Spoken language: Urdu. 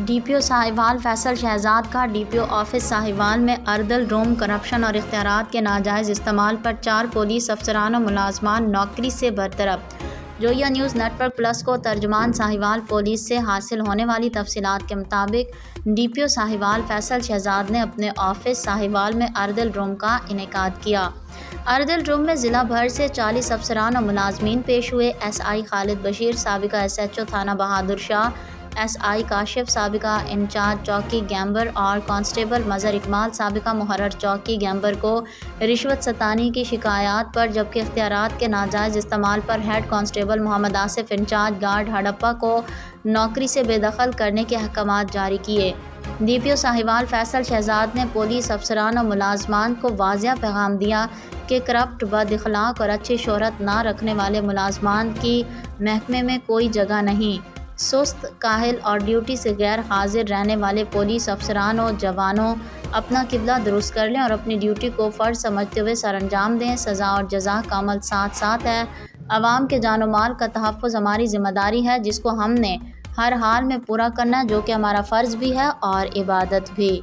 ڈی پی او ساہیوال فیصل شہزاد کا D P O office Sahiwal میں اردل روم کرپشن اور اختیارات کے ناجائز استعمال پر 4 پولیس افسران و ملازمان نوکری سے برطرف۔ جویا نیوز نیٹ ورک پلس کو ترجمان ساہیوال پولیس سے حاصل ہونے والی تفصیلات کے مطابق ڈی پی او ساہیوال فیصل شہزاد نے اپنے آفس ساہیوال میں اردل روم کا انعقاد کیا۔ اردل روم میں ضلع بھر سے 40 افسران و ملازمین پیش ہوئے۔ ایس آئی خالد بشیر، سابقہ ایس ایچ او تھانہ بہادر شاہ، ایس آئی کاشف، سابقہ انچارج چوکی گیمبر، اور کانسٹیبل مظہر اقبال، سابقہ محرر چوکی گیمبر کو رشوت ستانی کی شکایات پر، جبکہ اختیارات کے ناجائز استعمال پر ہیڈ کانسٹیبل محمد آصف انچارج گارڈ ہڑپہ کو نوکری سے بے دخل کرنے کے احکامات جاری کیے۔ ڈی پی او ساہیوال فیصل شہزاد نے پولیس افسران و ملازمان کو واضح پیغام دیا کہ کرپٹ، بد اخلاق اور اچھی شہرت نہ رکھنے والے ملازمان کی محکمے میں کوئی جگہ نہیں۔ سست، کاہل اور ڈیوٹی سے غیر حاضر رہنے والے پولیس افسران و جوانوں اپنا قبلہ درست کر لیں اور اپنی ڈیوٹی کو فرض سمجھتے ہوئے سر انجام دیں۔ سزا اور جزا کا عمل ساتھ ساتھ ہے۔ عوام کے جان و مال کا تحفظ ہماری ذمہ داری ہے، جس کو ہم نے ہر حال میں پورا کرنا ہے، جو کہ ہمارا فرض بھی ہے اور عبادت بھی۔